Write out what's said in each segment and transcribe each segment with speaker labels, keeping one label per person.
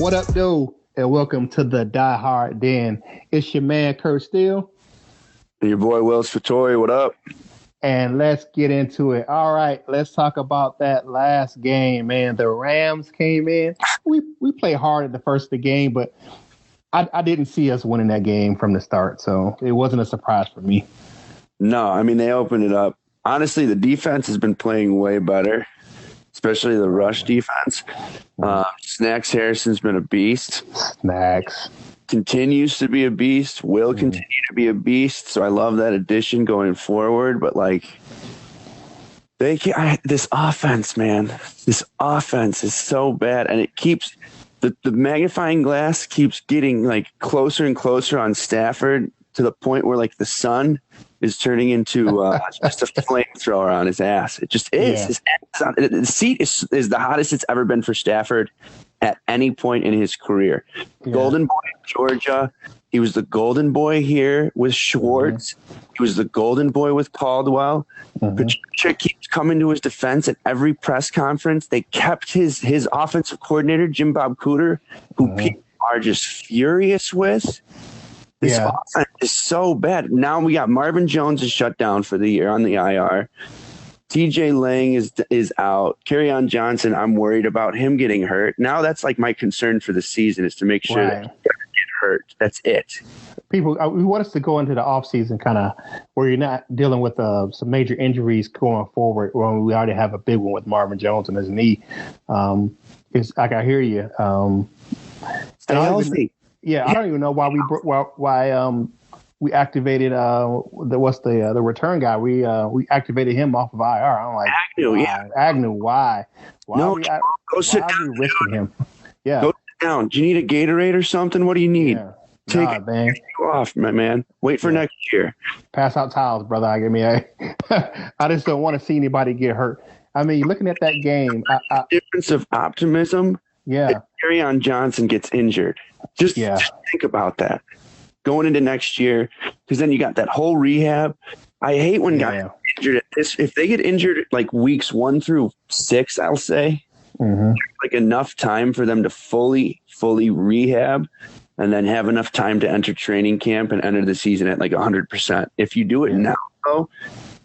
Speaker 1: What up, dude? And welcome to the Die Hard Den. It's your man, Kurt Steele.
Speaker 2: And your boy, Will Tori. What up?
Speaker 1: And let's get into it. All right, let's talk about that last game, man. The Rams came in. We played hard at the first of the game, but I didn't see us winning that game from the start, so it wasn't a surprise for me.
Speaker 2: No, I mean, they opened it up. Honestly, the defense has been playing way better, especially the rush defense. Snacks Harrison's been a beast.
Speaker 1: Snacks.
Speaker 2: Continues to be a beast. Will continue to be a beast. So I love that addition going forward. But, this offense, man, this offense is so bad. And it keeps the magnifying glass keeps getting, closer and closer on Stafford to the point where, the sun is turning into just a flamethrower on his ass. It just is. Yeah. The seat is the hottest it's ever been for Stafford at any point in his career. Yeah. Golden boy in Georgia. He was the golden boy here with Schwartz. He was the golden boy with Caldwell. Patricia keeps coming to his defense at every press conference. They kept his offensive coordinator, Jim Bob Cooter, who people are just furious with. This offense is so bad. Now we got Marvin Jones is shut down for the year on the IR. TJ Lang is out. Kerryon Johnson, I'm worried about him getting hurt. Now that's my concern for the season is to make sure that he doesn't get hurt. That's it.
Speaker 1: People, we want us to go into the offseason kind of where you're not dealing with some major injuries going forward when we already have a big one with Marvin Jones on his knee. It's I hear you.
Speaker 2: Stay healthy.
Speaker 1: Yeah, I don't even know why we activated the return guy. We activated him off of IR. I'm like Agnew. Why?
Speaker 2: Go sit down.
Speaker 1: Are we risking him? Yeah,
Speaker 2: go sit down. Do you need a Gatorade or something? What do you need?
Speaker 1: Yeah.
Speaker 2: Take it off, my man. Wait for next year.
Speaker 1: Pass out towels, brother. I just don't want to see anybody get hurt. I mean, looking at that game,
Speaker 2: difference of optimism.
Speaker 1: Yeah,
Speaker 2: if Kerryon Johnson gets injured. Just think about that going into next year, because then you got that whole rehab. I hate when guys get injured at this. If they get injured weeks 1 through 6, I'll say enough time for them to fully rehab and then have enough time to enter training camp and enter the season at 100%. If you do it now, though,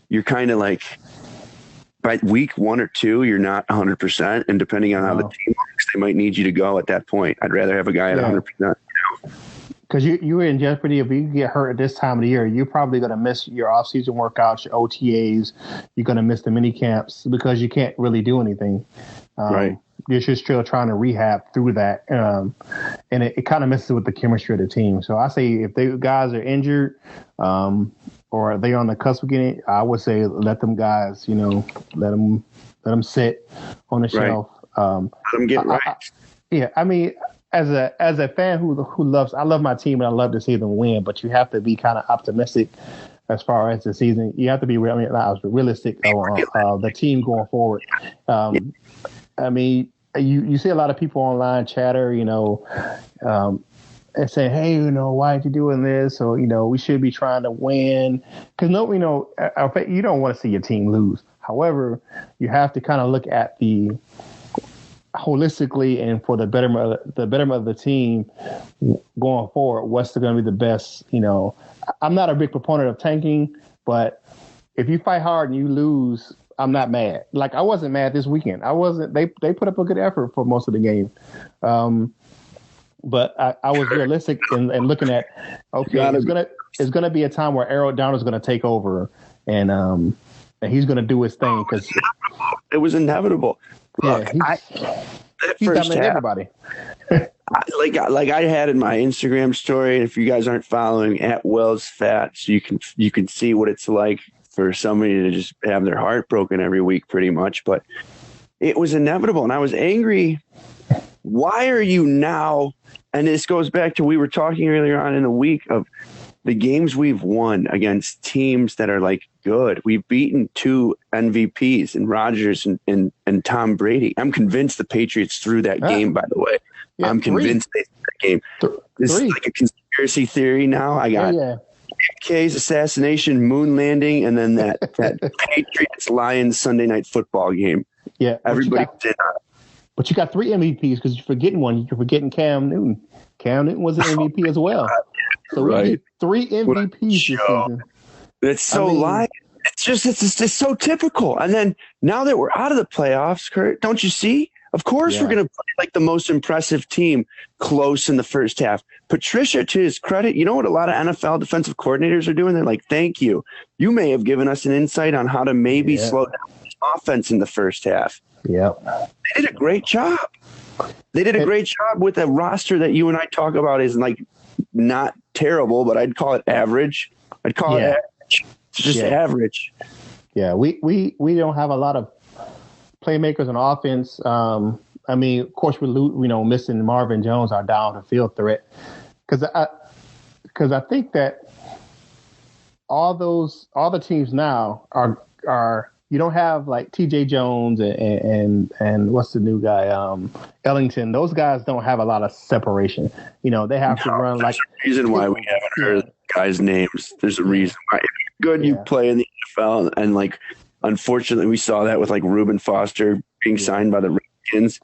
Speaker 2: you're kind of by week 1 or 2, you're not 100%. And depending on how the team works, they might need you to go at that point. I'd rather have a guy at 100%.
Speaker 1: Because you're in jeopardy if you get hurt at this time of the year. You're probably going to miss your off-season workouts, your OTAs. You're going to miss the mini camps because you can't really do anything.
Speaker 2: Right.
Speaker 1: You're just still trying to rehab through that. And it kind of messes with the chemistry of the team. So I say if the guys are injured or they're on the cusp of getting it, I would say let them guys, let them sit on the shelf.
Speaker 2: Let them get right.
Speaker 1: I mean, as a fan who loves, I love my team and I love to see them win, but you have to be kind of optimistic as far as the season. You have to be realistic on the team going forward. I mean, you see a lot of people online chatter, and say, hey, why aren't you doing this? Or, we should be trying to win. Because, you don't want to see your team lose. However, you have to kind of look at the holistically and for the betterment of the team going forward, what's going to be the best. I'm not a big proponent of tanking, but if you fight hard and you lose, I'm not mad. I wasn't mad this weekend. I wasn't. They put up a good effort for most of the game. But I was realistic in looking at, it's gonna be a time where Aaron Donald's gonna take over and he's gonna do his thing because
Speaker 2: it was inevitable. Look,
Speaker 1: he's dominating everybody.
Speaker 2: I had in my Instagram story, and if you guys aren't following at Wells Fats, you can see what it's like for somebody to just have their heart broken every week, pretty much. But it was inevitable, and I was angry. Why are you now? And this goes back to we were talking earlier on in the week of the games we've won against teams that are good. We've beaten 2 MVPs in Rodgers and Tom Brady. I'm convinced the Patriots threw that game, by the way. Yeah, I'm convinced they threw that game. This is a conspiracy theory now. I got JFK's assassination, moon landing, and then that Patriots-Lions Sunday night football game.
Speaker 1: Yeah.
Speaker 2: Everybody did that.
Speaker 1: But you got 3 MVPs because you're forgetting one. You're forgetting Cam Newton. Cam Newton was an MVP as well. So we get 3 MVPs this season.
Speaker 2: It's so live. It's so typical. And then now that we're out of the playoffs, Kurt, don't you see? Of course, we're going to play like the most impressive team close in the first half. Patricia, to his credit, you know what a lot of NFL defensive coordinators are doing? They're like, thank you. You may have given us an insight on how to maybe slow down the offense in the first half.
Speaker 1: Yeah.
Speaker 2: They did a great job. They did a great job with a roster that you and I talk about is like not terrible, but I'd call it average. I'd call it average. It's just average.
Speaker 1: Yeah, we don't have a lot of playmakers on offense. I mean, of course, we're missing Marvin Jones, our down the field threat, because I think that all the teams now are you don't have like T.J. Jones and what's the new guy Ellington. Those guys don't have a lot of separation. They have to run like.
Speaker 2: There's a reason why we haven't heard guys' names. There's a reason why. Good, you play in the NFL, and like. Unfortunately, we saw that with like Reuben Foster being signed by the Redskins.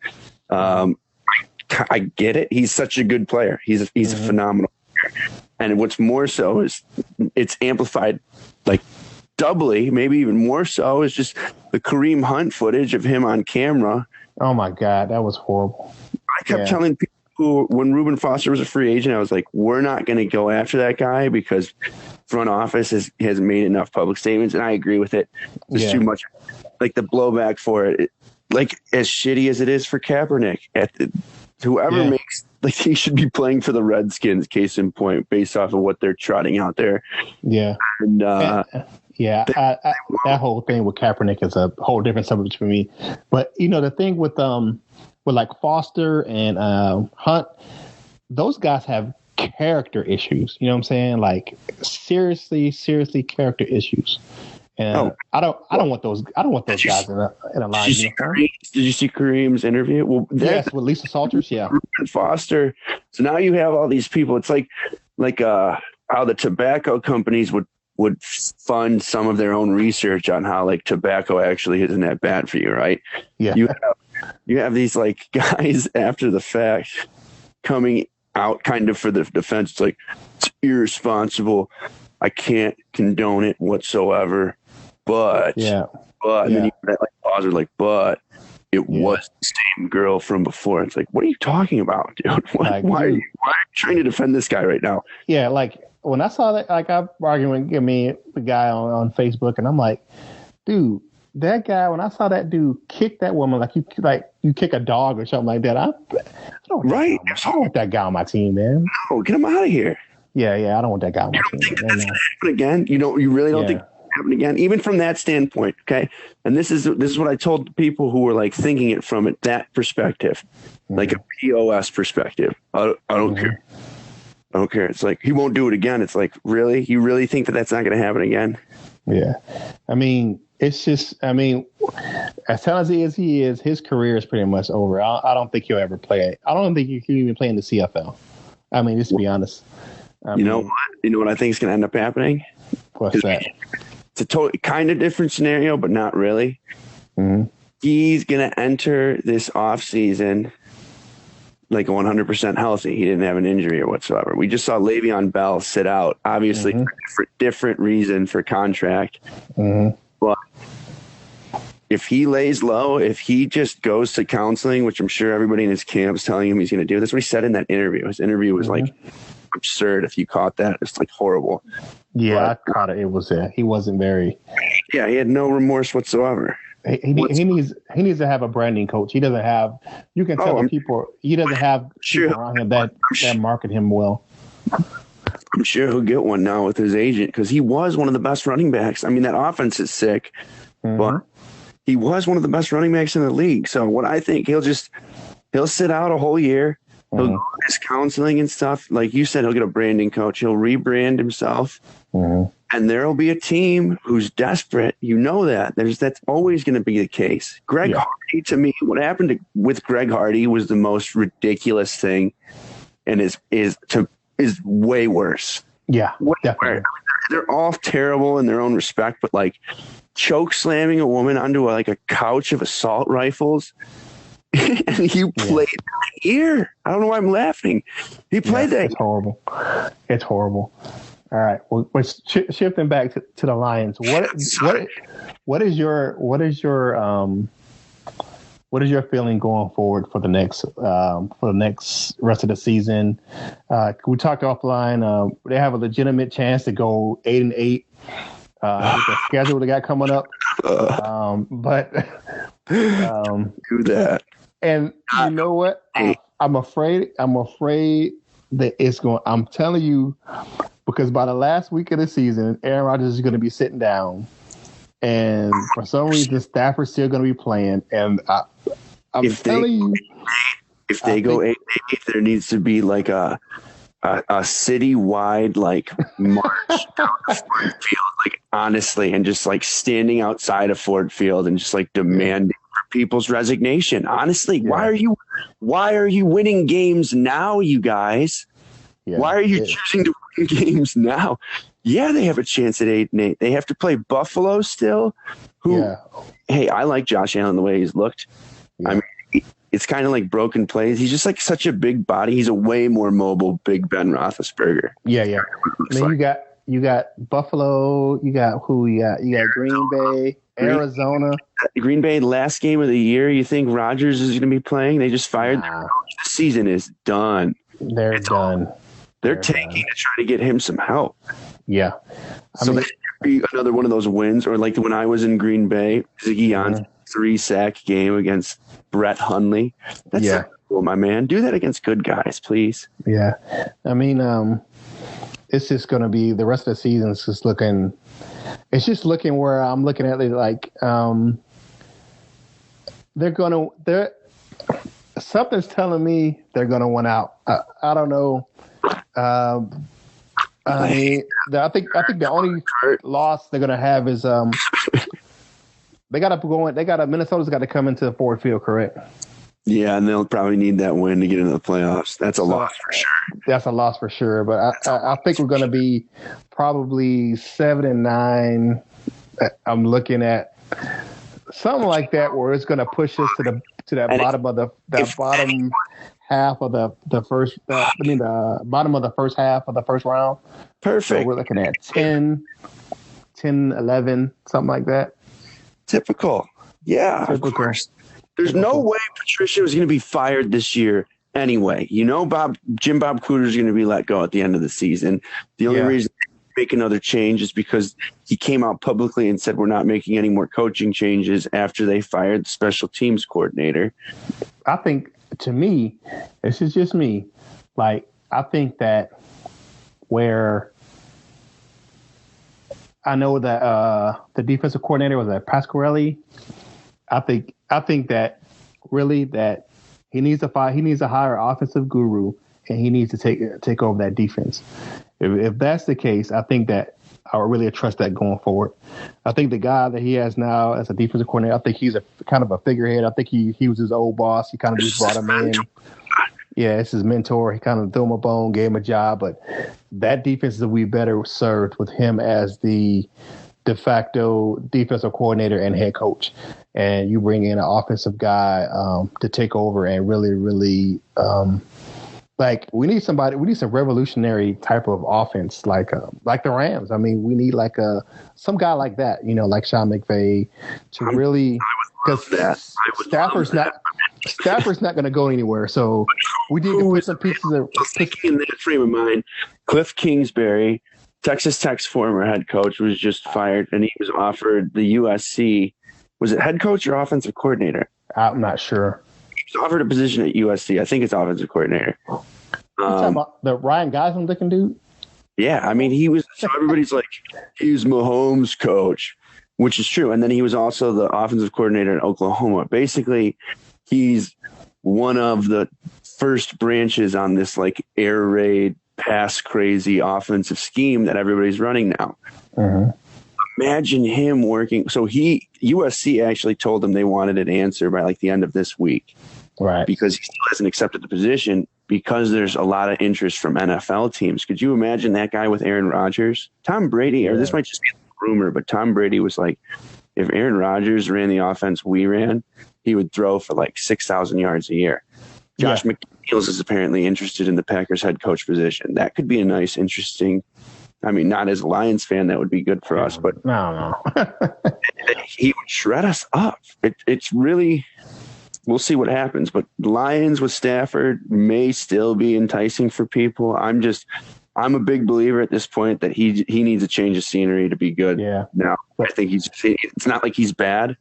Speaker 2: I get it. He's such a good player. He's a phenomenal player. And what's more so is it's amplified like doubly, maybe even more so, is just the Kareem Hunt footage of him on camera.
Speaker 1: Oh, my God. That was horrible.
Speaker 2: I kept telling people when Reuben Foster was a free agent, I was like, we're not going to go after that guy because front office has made enough public statements, and I agree with it. There's too much, like the blowback for it. Like as shitty as it is for Kaepernick, whoever makes like he should be playing for the Redskins. Case in point, based off of what they're trotting out there. Yeah, and
Speaker 1: that whole thing with Kaepernick is a whole different subject for me. But the thing with like Foster and Hunt, those guys have character issues. You know what I'm saying? Like seriously character issues. And I don't want those guys in a line.
Speaker 2: Did you see Kareem's interview? Well,
Speaker 1: yes, with Lisa Salters. Yeah,
Speaker 2: and Foster. So now you have all these people. It's like how the tobacco companies would fund some of their own research on how like tobacco actually isn't that bad for you, right?
Speaker 1: Yeah.
Speaker 2: You have these like guys after the fact coming out kind of for the defense. It's like, it's irresponsible. I can't condone it whatsoever. But and then you have that like pause, like, but it was the same girl from before. It's like, what are you talking about, dude? Why are you trying to defend this guy right now?
Speaker 1: Yeah, like when I saw that, like I'm arguing with the guy on Facebook, and I'm like, dude, that guy, when I saw that dude kick that woman like you kick a dog or something like that, I don't want that guy on my team, man.
Speaker 2: No, get him out of here.
Speaker 1: Yeah, I don't want that guy on my team.
Speaker 2: Think that's gonna happen again? You really don't think it's gonna happen again? Even from that standpoint, okay? And this is what I told people who were like thinking it from that perspective, like a POS perspective. I don't care. I don't care. It's like he won't do it again. It's like, really? You really think that that's not going to happen again?
Speaker 1: Yeah. I mean, it's just, as talented as he is, his career is pretty much over. I don't think he'll ever play. I don't think he'll even play in the CFL. I mean, just to be honest. You know what I think is going to end up happening? What's that?
Speaker 2: It's a totally kind of different scenario, but not really. Mm-hmm. He's going to enter this offseason like 100% healthy. He didn't have an injury or whatsoever. We just saw Le'Veon Bell sit out, obviously for different reason for contract. Mm-hmm. But if he lays low, if he just goes to counseling, which I'm sure everybody in his camp is telling him he's going to do, that's what he said in that interview. His interview was like absurd. If you caught that, it's like horrible.
Speaker 1: Yeah, I caught it. It was he wasn't very.
Speaker 2: Yeah, he had no remorse whatsoever.
Speaker 1: He needs to have a branding coach. He doesn't have. You can tell the people. He doesn't have people around him that market him well.
Speaker 2: I'm sure he'll get one now with his agent because he was one of the best running backs. I mean, that offense is sick, but he was one of the best running backs in the league. So what I think he'll sit out a whole year. He'll go his counseling and stuff. Like you said, he'll get a branding coach. He'll rebrand himself. And there'll be a team who's desperate. You know that. That's always going to be the case. Greg Hardy, to me, what happened with Greg Hardy was the most ridiculous thing, and is way worse.
Speaker 1: Yeah, definitely.
Speaker 2: They're all terrible in their own respect, but like choke slamming a woman onto a couch of assault rifles and you played that year. I don't know why I'm laughing. He played that.
Speaker 1: It's horrible. It's horrible. All right. Well, we're shifting back to the Lions. What is your feeling going forward for the next rest of the season? We talked offline. They have a legitimate chance to go 8-8 with the schedule they got coming up. But
Speaker 2: do that.
Speaker 1: And you know what? I'm afraid that it's going. I'm telling you, because by the last week of the season, Aaron Rodgers is going to be sitting down, and for some reason, Stafford's still going to be playing. And I'm telling you,
Speaker 2: if they go 8-8, there needs to be like a citywide like march down Ford Field, like honestly, and just like standing outside of Ford Field and just like demanding for people's resignation. Honestly, why are you winning games now, you guys? Yeah, why are you choosing to win games now? Yeah, they have a chance at 8-8. They have to play Buffalo still. Hey, I like Josh Allen the way he's looked. Yeah. I mean, it's kind of like broken plays. He's just like such a big body. He's a way more mobile, big Ben Roethlisberger.
Speaker 1: Yeah. I mean, you got Buffalo. You got who? You got Green Bay, Arizona.
Speaker 2: Green Bay last game of the year. You think Rodgers is going to be playing? They just fired their coach. The season is done.
Speaker 1: They're done.
Speaker 2: They're tanking to try to get him some help.
Speaker 1: Yeah.
Speaker 2: So that could be another one of those wins, or like when I was in Green Bay, Ziggy on 3-sack game against Brett Hundley. That's cool, my man. Do that against good guys, please.
Speaker 1: Yeah. I mean, it's just going to be the rest of the season is just looking. It's just looking where I'm looking at it like something's telling me they're going to win out. I don't know. I mean, I think the only loss they're going to have is Minnesota's got to come into Ford Field, correct?
Speaker 2: Yeah, and they'll probably need that win to get into the playoffs. That's a loss for sure.
Speaker 1: That's a loss for sure. But I think we're going to be probably 7-9. I'm looking at something like that where it's going to push us to that bottom of the bottom half of the first. The bottom of the first half of the first round.
Speaker 2: Perfect.
Speaker 1: So we're looking at 10, 11, something like that.
Speaker 2: Typical. Yeah, of course. There's no way Patricia was going to be fired this year anyway. You know, Jim Bob Cooter is going to be let go at the end of the season. The only reason to make another change is because he came out publicly and said we're not making any more coaching changes after they fired the special teams coordinator.
Speaker 1: I think, to me, this is just me, like, I think that where I know that the defensive coordinator was Pasquarelli. I think that really that he needs to hire an offensive guru, and he needs to take over that defense. If that's the case, I think that I would really trust that going forward. I think the guy that he has now as a defensive coordinator, I think he's a kind of a figurehead. I think he was his old boss. He kind of just brought him in. Yeah, it's his mentor. He kind of threw him a bone, gave him a job, but that defense will be better served with him as the de facto defensive coordinator and head coach. And you bring in an offensive guy to take over and really, really we need some revolutionary type of offense like the Rams. I mean, we need some guy like that, like Sean McVay to really, because Stafford's not going to go anywhere. So we need to put some pieces of.
Speaker 2: Thinking in that frame of mind, Cliff Kingsbury, Texas Tech's former head coach, was just fired, and he was offered the USC. Was it head coach or offensive coordinator?
Speaker 1: I'm not sure.
Speaker 2: He was offered a position at USC. I think it's offensive coordinator.
Speaker 1: You talking about the Ryan Gosling looking dude?
Speaker 2: Yeah, I mean, he was. So everybody's like, he's Mahomes' coach, which is true. And then he was also the offensive coordinator in Oklahoma. Basically, he's one of the first branches on this like air raid, pass crazy offensive scheme that everybody's running now.
Speaker 1: Mm-hmm.
Speaker 2: Imagine him working. So USC actually told him they wanted an answer by like the end of this week.
Speaker 1: Right.
Speaker 2: Because he still hasn't accepted the position because there's a lot of interest from NFL teams. Could you imagine that guy with Aaron Rodgers? Tom Brady, or this might just be a rumor, but Tom Brady was like, if Aaron Rodgers ran the offense we ran, he would throw for like 6,000 yards a year. Josh McDaniels is apparently interested in the Packers head coach position. That could be a nice, interesting. I mean, not as a Lions fan, that would be good for us, but
Speaker 1: no.
Speaker 2: He would shred us up. It's really, we'll see what happens. But Lions with Stafford may still be enticing for people. I'm a big believer at this point that he needs a change of scenery to be good.
Speaker 1: Yeah.
Speaker 2: Now, I think it's not like he's bad.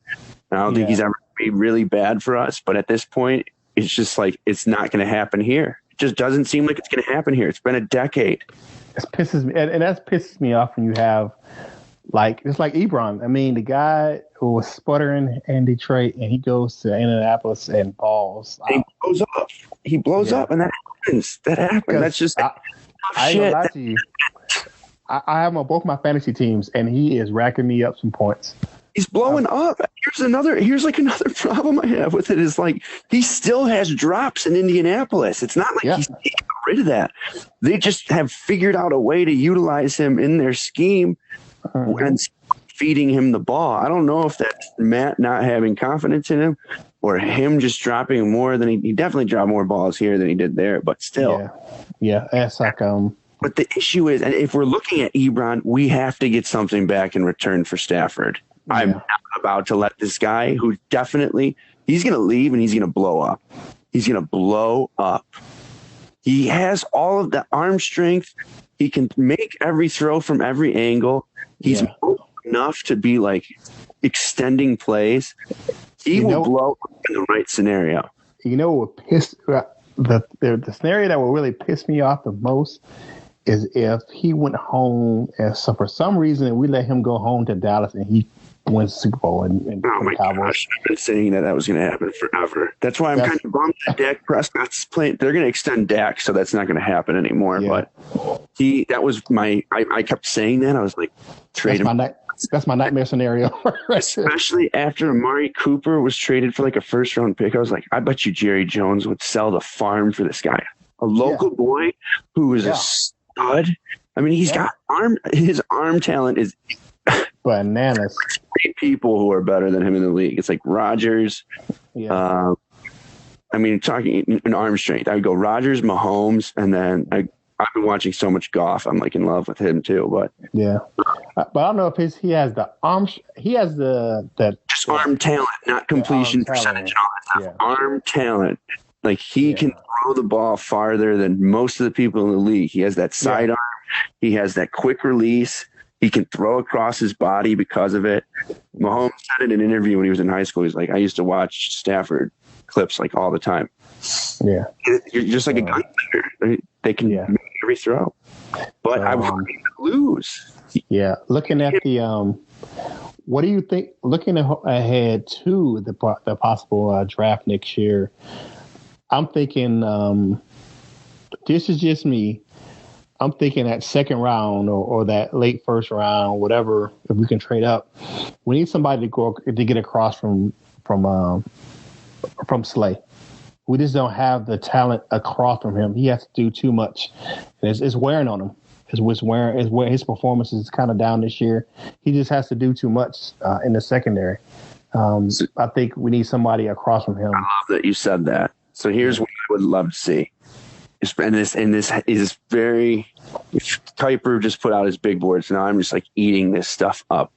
Speaker 2: I don't think he's ever going to be really bad for us. But at this point, it's just like, it's not going to happen here. It just doesn't seem like it's going to happen here. It's been a decade.
Speaker 1: It pisses me, and that pisses me off when you have, it's like Ebron. I mean, the guy who was sputtering in Detroit, and he goes to Indianapolis and balls.
Speaker 2: He blows up, and that happens. That's just
Speaker 1: I ain't gonna lie to you. I have him on both my fantasy teams, and he is racking me up some points.
Speaker 2: He's blowing up. Here's like another problem I have with it is like he still has drops in Indianapolis. It's not like he's taking rid of that. They just have figured out a way to utilize him in their scheme and feeding him the ball. I don't know if that's Matt not having confidence in him or him just dropping more than he definitely dropped more balls here than he did there, but still.
Speaker 1: Yeah. That's like
Speaker 2: But the issue is, and if we're looking at Ebron, we have to get something back in return for Stafford. Yeah. I'm not about to let this guy who definitely, he's going to leave and he's going to blow up. He's going to blow up. He has all of the arm strength. He can make every throw from every angle. He's enough to be like extending plays. He will blow up in the right scenario.
Speaker 1: You know what pissed the scenario that will really piss me off the most is if he went home and so for some reason we let him go home to Dallas and he wins the Super Bowl and
Speaker 2: oh my gosh, I've been saying that was going to happen forever. That's why I'm kind of bummed that Dak Prescott's playing. They're going to extend Dak, so that's not going to happen anymore. Yeah. But that was I kept saying that. I was like, trade him.
Speaker 1: That's my nightmare scenario.
Speaker 2: Especially after Amari Cooper was traded for like a first-round pick. I was like, I bet you Jerry Jones would sell the farm for this guy. A local boy who is a stud. I mean, he's got his arm talent is
Speaker 1: bananas.
Speaker 2: 3 people who are better than him in the league. It's like Rodgers. Yeah. I mean, talking in arm strength, I would go Rodgers, Mahomes, and then I've been watching so much golf. I'm like in love with him too. But
Speaker 1: but I don't know if he has the arm. He has the
Speaker 2: just arm talent, not completion percentage and all that stuff. Arm talent. Like he can throw the ball farther than most of the people in the league. He has that sidearm. He has that quick release. He can throw across his body because of it. Mahomes said in an interview when he was in high school, he's like, I used to watch Stafford clips like all the time. Yeah. You're just like a gunslinger. They can make every throw. But I want him to lose.
Speaker 1: Yeah. Looking at the what do you think, looking ahead to the possible draft next year, I'm thinking this is just me. I'm thinking that second round or that late first round, whatever, if we can trade up, we need somebody to get across from Slay. We just don't have the talent across from him. He has to do too much. And it's wearing on him. His performance is kind of down this year. He just has to do too much in the secondary. I think we need somebody across from him.
Speaker 2: I love that you said that. So here's what I would love to see. And this is very. Kuiper just put out his big board, so now I'm just like eating this stuff up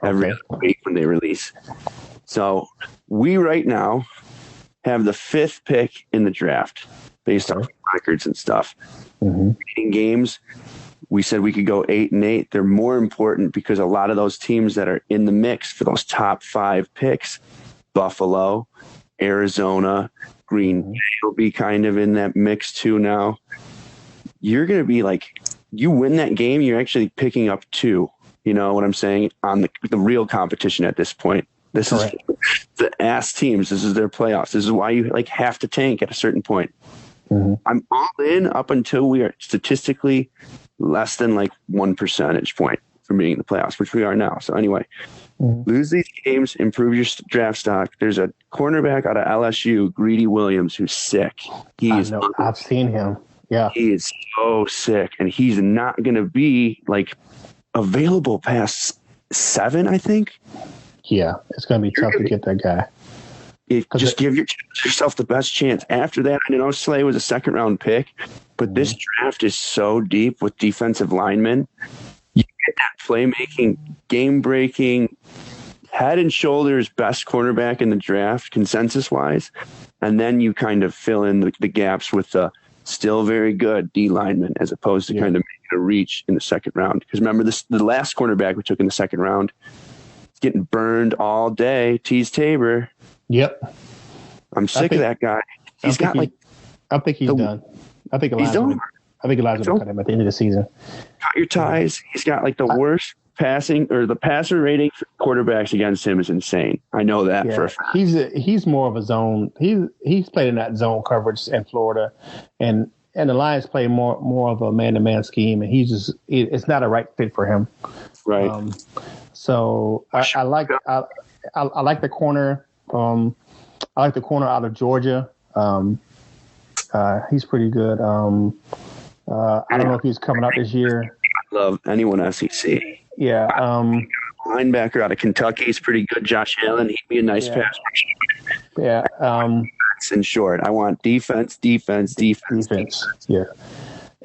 Speaker 2: every week when they release. So we right now have the 5th pick in the draft based on records and stuff. In games, we said we could go 8-8. They're more important because a lot of those teams that are in the mix for those top 5 picks, Buffalo, Arizona, Green Bay will be kind of in that mix too now. You're going to be like, you win that game, you're actually picking up 2. You know what I'm saying? On the real competition at this point. This is the ass teams. This is their playoffs. This is why you like have to tank at a certain point. I'm all in up until we are statistically less than like 1 percentage point from being in the playoffs, which we are now. So anyway, lose these games, improve your draft stock. There's a cornerback out of LSU, Greedy Williams, who's sick.
Speaker 1: I've seen him. Yeah.
Speaker 2: He is so sick, and he's not going to be like available past 7, I think.
Speaker 1: Yeah, it's going to be tough to get that guy.
Speaker 2: Just give yourself the best chance. After that, I know Slay was a second-round pick, but this draft is so deep with defensive linemen. You get that playmaking, game-breaking, head and shoulders best cornerback in the draft, consensus-wise, and then you kind of fill in the gaps with the still very good D lineman, as opposed to kind of making a reach in the second round. Because remember, the last cornerback we took in the second round, getting burned all day, Tease Tabor.
Speaker 1: Yep.
Speaker 2: I'm sick of that guy. I
Speaker 1: think he's done. I think Elijah's going to cut him at the end of the season.
Speaker 2: Cut your ties. He's got like the worst the passer rating for quarterbacks against him is insane. I know that for a fact.
Speaker 1: He's more of a zone. He's played in that zone coverage in Florida, and the Lions play more of a man-to-man scheme, and it's not a right fit for him.
Speaker 2: Right.
Speaker 1: So I like the corner. I like the corner out of Georgia. He's pretty good. I don't know if he's coming out this year.
Speaker 2: I love anyone SEC.
Speaker 1: Yeah.
Speaker 2: Linebacker out of Kentucky is pretty good. Josh Allen, he'd be a nice pass rusher.
Speaker 1: Yeah.
Speaker 2: In short, I want defense.
Speaker 1: Yeah.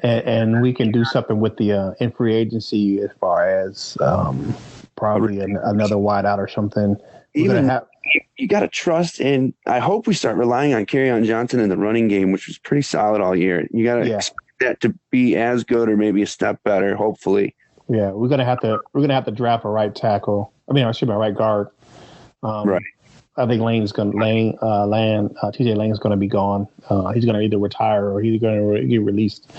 Speaker 1: And we can do something with the in free agency as far as probably another wideout or something.
Speaker 2: You got to trust in. I hope we start relying on Kerryon Johnson in the running game, which was pretty solid all year. You got to expect that to be as good or maybe a step better, hopefully.
Speaker 1: Yeah, we're gonna have to draft a right tackle. I mean, a right guard.
Speaker 2: Right.
Speaker 1: I think TJ Lane's gonna be gone. He's gonna either retire or he's gonna get released.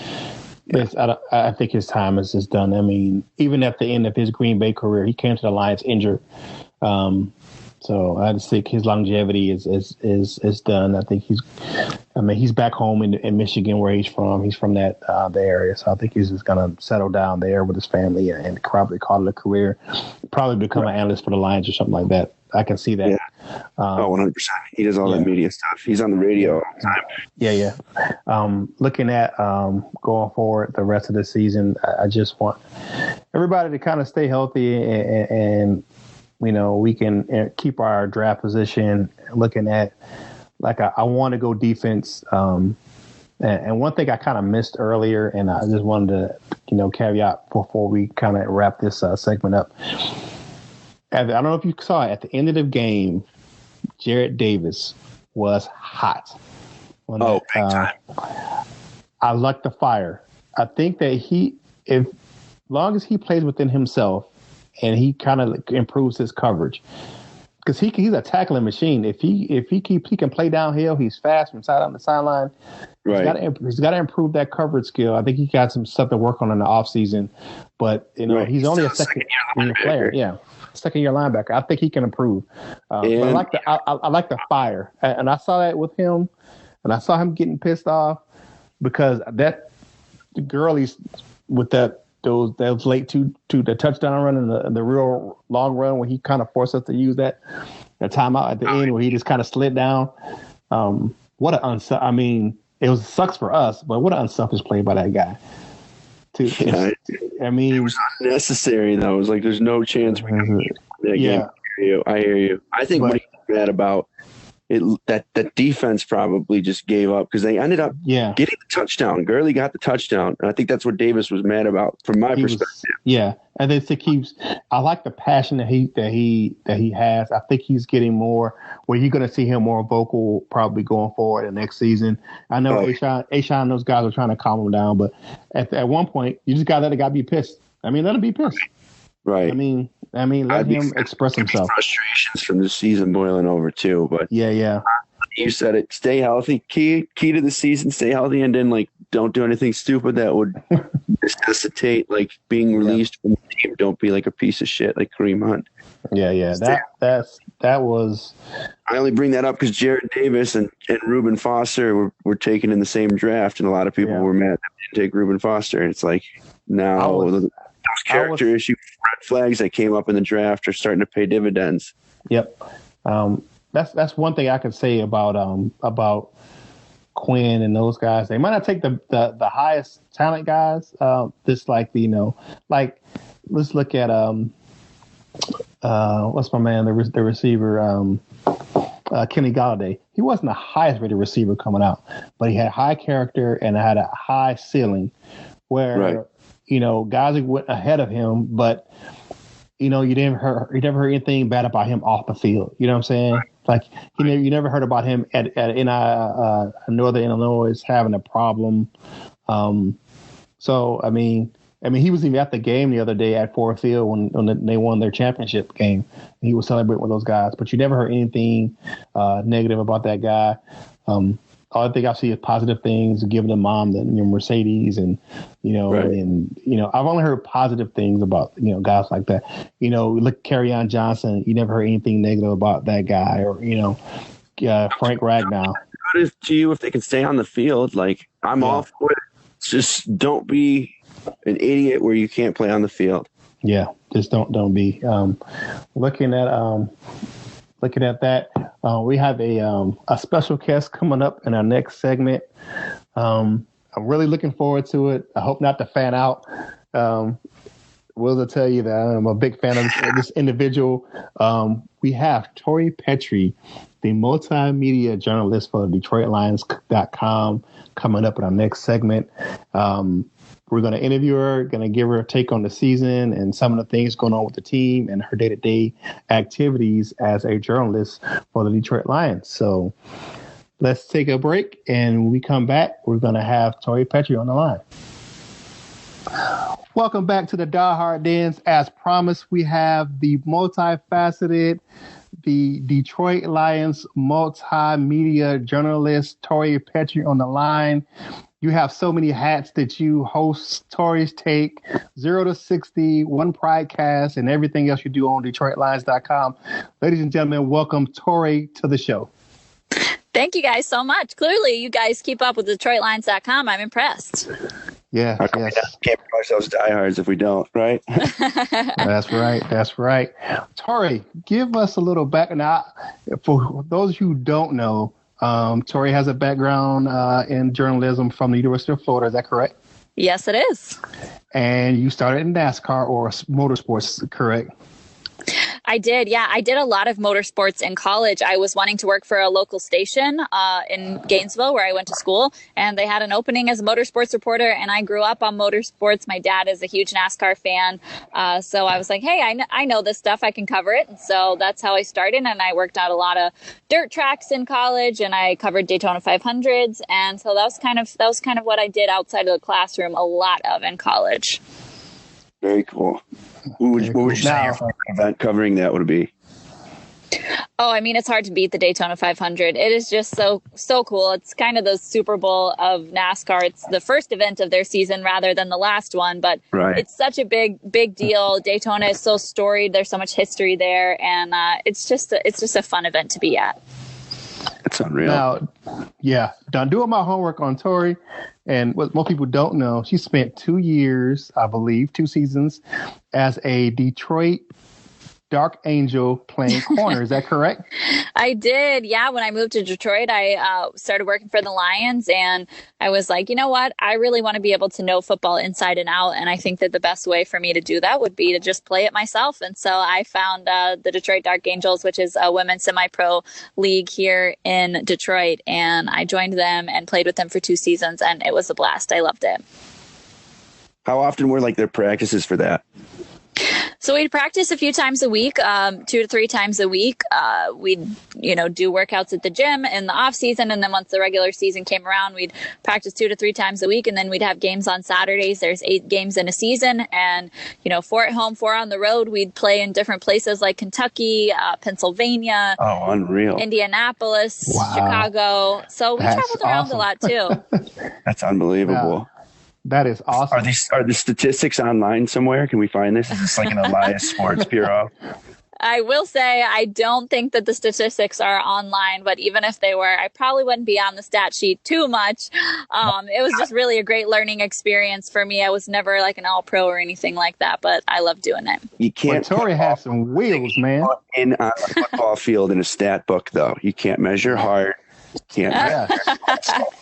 Speaker 1: I think his time is just done. I mean, even at the end of his Green Bay career, he came to the Lions injured. So I just think his longevity is done. I think he's back home in Michigan where he's from. He's from the area. So I think he's just going to settle down there with his family and probably call it a career, probably become an analyst for the Lions or something like that. I can see that.
Speaker 2: Yeah. 100%. He does all that media stuff. He's on the radio all the time.
Speaker 1: Yeah. Looking at going forward the rest of the season, I just want everybody to kind of stay healthy and we can keep our draft position. Looking at, I want to go defense. And one thing I kind of missed earlier, and I just wanted to, caveat before we kind of wrap this segment up. I don't know if you saw it, at the end of the game, Jarrett Davis was hot.
Speaker 2: Big time.
Speaker 1: I like the fire. I think that as long as he plays within himself, and he kind of improves his coverage, because he's a tackling machine. If he can play downhill, he's fast from side on the sideline.
Speaker 2: Right.
Speaker 1: He's got to improve that coverage skill. I think he got some stuff to work on in the offseason, but he's only a second-year player. Yeah, second-year linebacker. I think he can improve. But I like the fire, and I saw that with him, and I saw him getting pissed off because the girl he's with that was late to the touchdown run and the real long run where he kind of forced us to use that timeout at the end where he just kind of slid down. It sucks for us, but what an unselfish play by that guy.
Speaker 2: It was unnecessary though. It was like there's no chance we can win that game. I hear you. I think what he's mad about that defense probably just gave up because they ended up getting the touchdown. Gurley got the touchdown, and I think that's what Davis was mad about from my perspective.
Speaker 1: And then I like the passion that he has. I think he's getting more. Where you're going to see him more vocal, probably going forward the next season. I know Ashawn and those guys are trying to calm him down, but at one point you just got to let the guy be pissed. I mean, let him be pissed.
Speaker 2: Right.
Speaker 1: I mean, let him express himself.
Speaker 2: Frustrations from the season boiling over too, but you said it. Stay healthy. Key to the season. Stay healthy, and then don't do anything stupid that would necessitate being released from the team. Don't be like a piece of shit like Kareem Hunt.
Speaker 1: Yeah. That was.
Speaker 2: I only bring that up because Jarrett Davis and Reuben Foster were taken in the same draft, and a lot of people were mad that they didn't take Reuben Foster. And it's like now. Those character issue red flags that came up in the draft are starting to pay dividends.
Speaker 1: Yep. That's one thing I can say about Quinn and those guys. They might not take the highest talent guys. Let's look at what's my man, the receiver, Kenny Galladay. He wasn't the highest rated receiver coming out, but he had high character and had a high ceiling where, guys who went ahead of him, but, you never heard anything bad about him off the field. You know what I'm saying? Right. Like, you never heard about him at Northern Illinois having a problem. So, I mean, he was even at the game the other day at Ford Field when they won their championship game. He was celebrating with those guys, but you never heard anything negative about that guy. All I think I see is positive things, giving the mom the Mercedes, and right. and I've only heard positive things about guys like that. Look, Kerryon Johnson. You never heard anything negative about that guy, or Frank Ragnow.
Speaker 2: How is to you if they can stay on the field? Like, I'm all for it. Just don't be an idiot where you can't play on the field.
Speaker 1: Yeah, just don't be. Looking at that, we have a special guest coming up in our next segment. I'm really looking forward to it. I hope not to fan out. Will tell you that I'm a big fan of this individual. We have Tori Petry, the multimedia journalist for DetroitLions.com, coming up in our next segment. We're going to interview her, going to give her a take on the season and some of the things going on with the team and her day-to-day activities as a journalist for the Detroit Lions. So let's take a break, and when we come back, we're going to have Tori Petry on the line. Welcome back to the Die Hard Dens. As promised, we have the multifaceted, the Detroit Lions multimedia journalist, Tori Petry, on the line. You have so many hats that you host Tori's Take, 0 to 60, One Pridecast, and everything else you do on DetroitLions.com. Ladies and gentlemen, welcome Tori to the show.
Speaker 3: Thank you guys so much. Clearly, you guys keep up with DetroitLions.com. I'm impressed.
Speaker 1: Yeah,
Speaker 2: yes. We can't call ourselves diehards if we don't, right?
Speaker 1: That's right. Tori, give us a little background. For those who don't know, Tori has a background in journalism from the University of Florida. Is that correct?
Speaker 3: Yes, it is.
Speaker 1: And you started in NASCAR or motorsports, correct?
Speaker 3: I did. Yeah, I did a lot of motorsports in college. I was wanting to work for a local station in Gainesville where I went to school, and they had an opening as a motorsports reporter, and I grew up on motorsports. My dad is a huge NASCAR fan, so I was like, hey, I know this stuff. I can cover it. And so that's how I started, and I worked out a lot of dirt tracks in college, and I covered Daytona 500s, and so that was kind of what I did outside of the classroom a lot of in college.
Speaker 2: Very cool. What would you say your favorite event covering that would be?
Speaker 3: Oh, I mean, it's hard to beat the Daytona 500. It is just so cool. It's kind of the Super Bowl of NASCAR. It's the first event of their season rather than the last one, but It's such a big deal. Daytona is so storied. There's so much history there, and it's just a fun event to be at.
Speaker 2: It's unreal.
Speaker 1: Now, yeah, done doing my homework on Tori, and what most people don't know, she spent 2 years, I believe, 2 seasons, as a Detroit Dark Angel playing corner. Is that correct?
Speaker 3: I did. Yeah. When I moved to Detroit, I started working for the Lions, and I was like, you know what? I really want to be able to know football inside and out. And I think that the best way for me to do that would be to just play it myself. And so I found the Detroit Dark Angels, which is a women's semi-pro league here in Detroit. And I joined them and played with them for 2 seasons, and it was a blast. I loved it.
Speaker 2: How often were their practices for that?
Speaker 3: So we'd practice a few times a week, 2 to 3 times a week. We'd, do workouts at the gym in the off season. And then once the regular season came around, we'd practice 2 to 3 times a week. And then we'd have games on Saturdays. There's 8 games in a season, and, 4 at home, 4 on the road. We'd play in different places like Kentucky, Pennsylvania.
Speaker 2: Oh, unreal.
Speaker 3: Indianapolis, wow. Chicago. So we traveled around a lot too.
Speaker 2: That's unbelievable.
Speaker 1: Wow. That is awesome.
Speaker 2: Are the statistics online somewhere? Can we find this? Is this like an Elias Sports Bureau?
Speaker 3: I will say I don't think that the statistics are online, but even if they were, I probably wouldn't be on the stat sheet too much. It was just really a great learning experience for me. I was never like an all-pro or anything like that, but I love doing it.
Speaker 2: You can't.
Speaker 1: Tori has some wheels, man.
Speaker 2: On a football field in a stat book, though. You can't measure hard. Can't.
Speaker 1: Yeah.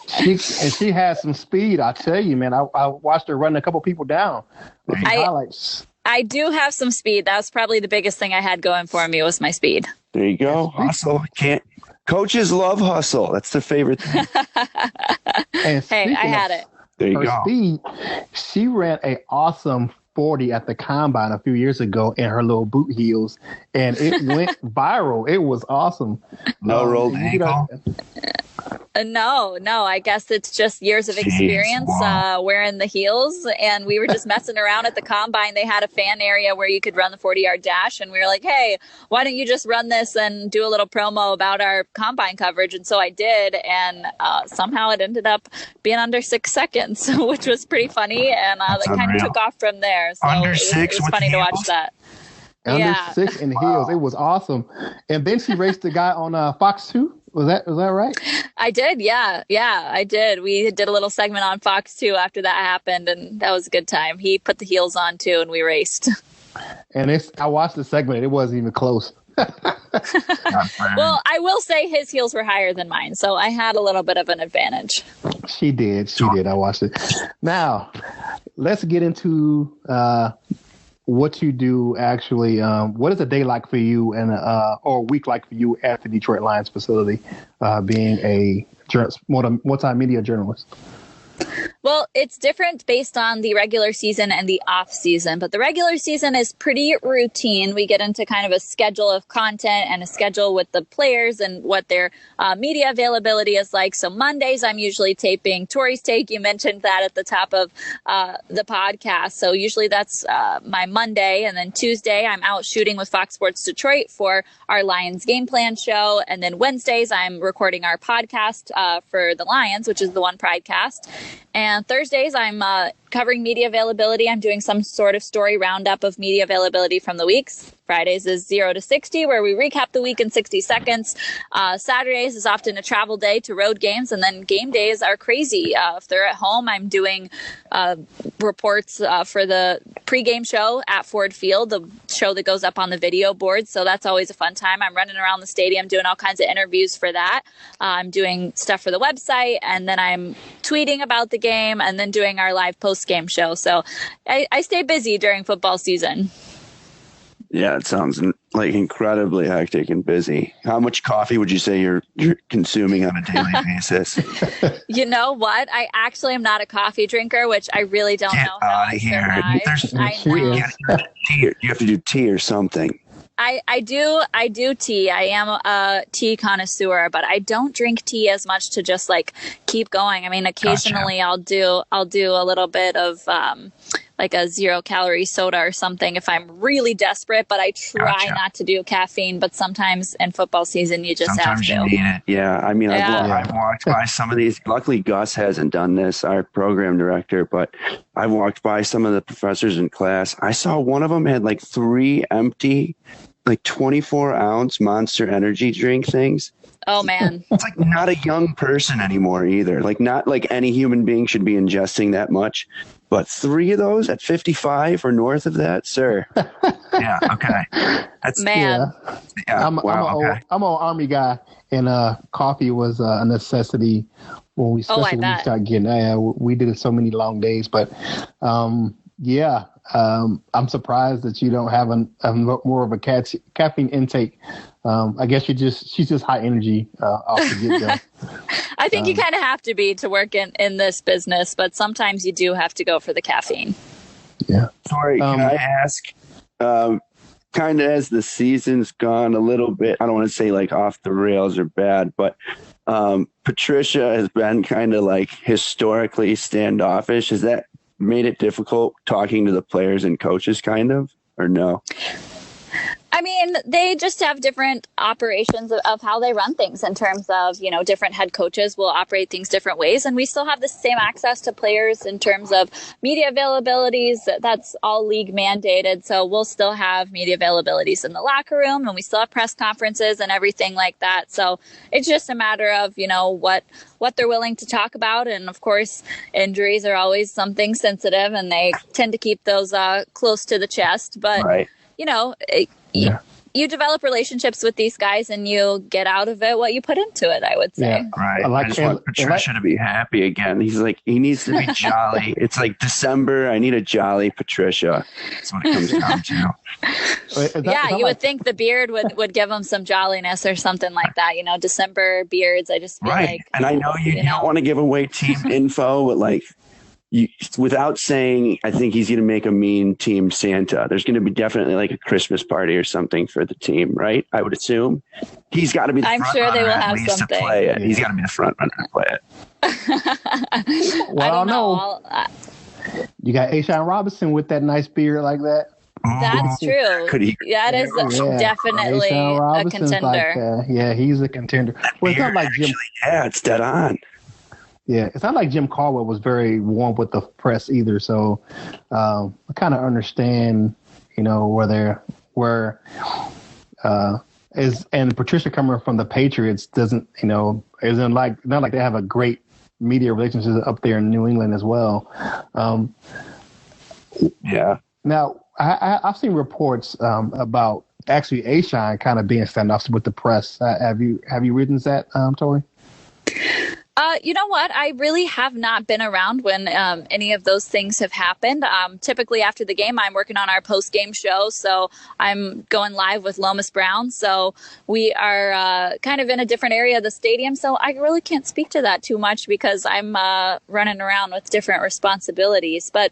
Speaker 1: She has some speed. I tell you, man. I watched her run a couple people down with the highlights.
Speaker 3: I do have some speed. That was probably the biggest thing I had going for me was my speed.
Speaker 2: There you go. Also, Coaches love hustle. That's their favorite thing.
Speaker 1: And
Speaker 3: Hey, I had it.
Speaker 2: There you
Speaker 1: her
Speaker 2: go.
Speaker 1: speed, she ran a awesome 40 at the combine a few years ago in her little boot heels, and it went viral. It was awesome.
Speaker 2: No rolled ankle.
Speaker 3: No. I guess it's just years of experience wearing the heels. And we were just messing around at the combine. They had a fan area where you could run the 40-yard dash. And we were like, hey, why don't you just run this and do a little promo about our combine coverage? And so I did. And somehow it ended up being under 6 seconds, which was pretty funny. And that kind of took off from there. So
Speaker 2: Under
Speaker 3: it
Speaker 2: six
Speaker 3: was funny to watch that.
Speaker 1: Under 6 in heels. It was awesome. And then she raced the guy on Fox 2. Was that right?
Speaker 3: I did. Yeah, I did. We did a little segment on Fox 2 after that happened, and that was a good time. He put the heels on too, and we raced.
Speaker 1: And I watched the segment. It wasn't even close.
Speaker 3: Well, I will say his heels were higher than mine, so I had a little bit of an advantage.
Speaker 1: She did. I watched it. Now, let's get into what you do actually. What is a day like for you and or a week like for you at the Detroit Lions facility, being a multimedia journalist?
Speaker 3: Well, it's different based on the regular season and the off season, but the regular season is pretty routine. We get into kind of a schedule of content and a schedule with the players and what their media availability is like. So Mondays, I'm usually taping Tori's Take. You mentioned that at the top of the podcast. So usually that's my Monday. And then Tuesday, I'm out shooting with Fox Sports Detroit for our Lions game plan show. And then Wednesdays, I'm recording our podcast for the Lions, which is the One Pridecast. And Thursdays, I'm covering media availability. I'm doing some sort of story roundup of media availability from the weeks. Fridays is 0 to 60, where we recap the week in 60 seconds. Saturdays is often a travel day to road games, and then game days are crazy. If they're at home, I'm doing reports for the pregame show at Ford Field, the show that goes up on the video board. So that's always a fun time. I'm running around the stadium doing all kinds of interviews for that. I'm doing stuff for the website, and then I'm tweeting about the game, and then doing our live post-game show. So I stay busy during football season.
Speaker 2: Yeah, it sounds like incredibly hectic and busy. How much coffee would you say you're consuming on a daily basis?
Speaker 3: You know what? I actually am not a coffee drinker, which I really don't know how I survive.
Speaker 2: You have to do tea or something.
Speaker 3: I do tea. I am a tea connoisseur, but I don't drink tea as much to just like keep going. I mean, occasionally Gotcha. I'll do a little bit of like a 0-calorie soda or something if I'm really desperate, but I try
Speaker 2: Gotcha.
Speaker 3: not to do caffeine. But sometimes in football season, you just
Speaker 2: Sometimes
Speaker 3: have to.
Speaker 2: you need it. Yeah, I mean, I've walked by some of these. Luckily, Gus hasn't done this, our program director, but I've walked by some of the professors in class. I saw one of them had like 3 empty, like 24-ounce Monster Energy drink things.
Speaker 3: Oh, man.
Speaker 2: It's like not a young person anymore either. Like not like any human being should be ingesting that much. But 3 of those at 55 or north of that, sir. Yeah, okay. That's
Speaker 3: Man.
Speaker 2: Yeah,
Speaker 1: I'm an Army guy, and coffee was a necessity when we started getting. We did so many long days, but I'm surprised that you don't have a more of a caffeine intake. I guess she's just high energy off the get-go.
Speaker 3: I think you kind of have to be to work in this business, but sometimes you do have to go for the caffeine.
Speaker 1: Yeah.
Speaker 2: Tori, can I ask, kind of as the season's gone a little bit, I don't want to say like off the rails or bad, but Patricia has been kind of like historically standoffish. Has that made it difficult talking to the players and coaches kind of, or no?
Speaker 3: I mean, they just have different operations of how they run things in terms of, different head coaches will operate things different ways. And we still have the same access to players in terms of media availabilities. That's all league mandated. So we'll still have media availabilities in the locker room, and we still have press conferences and everything like that. So it's just a matter of, what they're willing to talk about. And of course, injuries are always something sensitive, and they tend to keep those close to the chest. But,
Speaker 2: right.
Speaker 3: you develop relationships with these guys and you get out of it what you put into it, I would say.
Speaker 1: Yeah.
Speaker 2: Right. I just want Patricia to be happy again. He's like, he needs to be jolly. It's like December. I need a jolly Patricia. That's what it comes down to.
Speaker 3: You would think the beard would give him some jolliness or something like that. December beards. I just feel like.
Speaker 2: And I know you don't want to give away team info, but like, without saying, I think he's going to make a mean team Santa. There's going to be definitely like a Christmas party or something for the team, right? I would assume he's got to be.
Speaker 3: I'm sure they will have something.
Speaker 2: To play it. He's got to be the front runner to play
Speaker 1: it. Well, I don't know. You got Ashawn Robinson with that nice beard like that.
Speaker 3: That's true. That is definitely a contender.
Speaker 1: Like, he's a contender. Well, it's not like Jim.
Speaker 2: It's dead on.
Speaker 1: Yeah, it's not like Jim Caldwell was very warm with the press either. So I kind of understand, and Patricia coming from the Patriots doesn't, isn't like, not like they have a great media relationship up there in New England as well. Now I've seen reports about actually Ashawn kind of being standoff with the press. Have you written that, Tori?
Speaker 3: You know what? I really have not been around when any of those things have happened. Typically after the game, I'm working on our post-game show, so I'm going live with Lomas Brown. So we are kind of in a different area of the stadium, so I really can't speak to that too much because I'm running around with different responsibilities. But,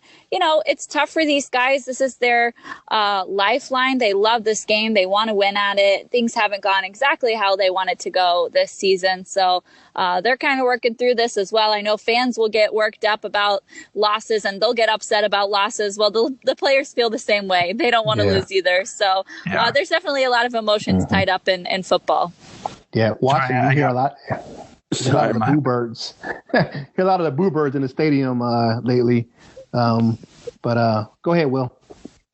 Speaker 3: it's tough for these guys. This is their lifeline. They love this game. They want to win at it. Things haven't gone exactly how they wanted to go this season, so they're kind of working through this as well. I know fans will get worked up about losses and they'll get upset about losses. Well, the players feel the same way. They don't want to lose either. So there's definitely a lot of emotions tied up in football.
Speaker 1: Yeah, watching, you hear a lot. A lot of the boo birds. Hear a lot of the boo birds in the stadium lately. But go ahead, Will.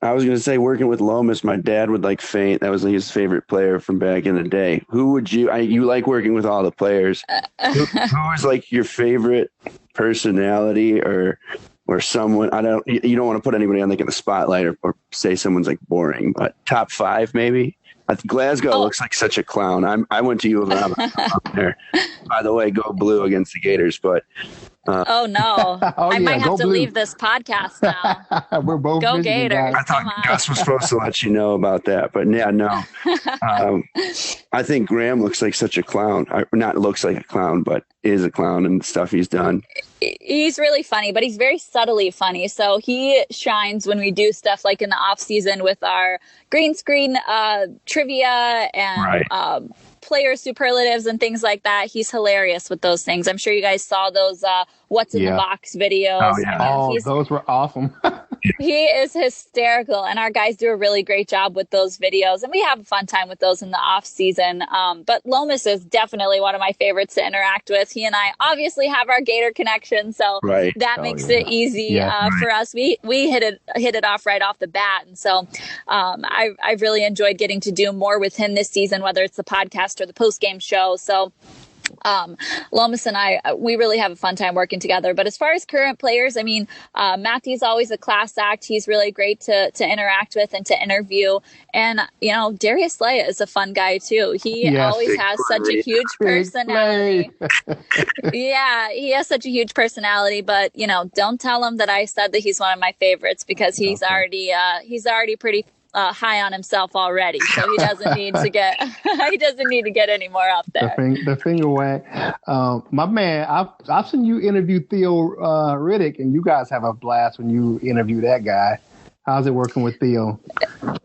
Speaker 2: I was going to say, working with Lomas, my dad would like faint. That was his favorite player from back in the day. Who would you like working with all the players? Who was like your favorite personality or someone? You don't want to put anybody on like in the spotlight or say someone's like boring, but top 5 maybe. I think Glasgow looks like such a clown. I went to U of M up there. By the way, go blue against the Gators, but.
Speaker 3: Oh no! I might have to leave this podcast now.
Speaker 1: We're both
Speaker 3: go Gators!
Speaker 2: I thought Gus was supposed to let you know about that, but no. I think Graham looks like such a clown. Not looks like a clown, but is a clown and the stuff he's done.
Speaker 3: He's really funny, but he's very subtly funny. So he shines when we do stuff like in the off season with our green screen trivia and. Player superlatives and things like that. He's hilarious with those things. I'm sure you guys saw those What's in the Box videos.
Speaker 1: Those were awesome.
Speaker 3: He is hysterical, and our guys do a really great job with those videos, and we have a fun time with those in the off season. But Lomas is definitely one of my favorites to interact with. He and I obviously have our Gator connection, so that makes it easy for us. We hit it off right off the bat, and so I've really enjoyed getting to do more with him this season, whether it's the podcast or the post game show. So. Lomas and I, we really have a fun time working together. But as far as current players, I mean, Matthew's always a class act. He's really great to interact with and to interview. And, Darius Slay is a fun guy, too. He always has such a huge personality. He has such a huge personality. But, don't tell him that I said that he's one of my favorites because he's already pretty high on himself already, so he doesn't need to get any more up there.
Speaker 1: The finger wag. My man, I've seen you interview Theo Riddick, and you guys have a blast when you interview that guy. How's it working with Theo?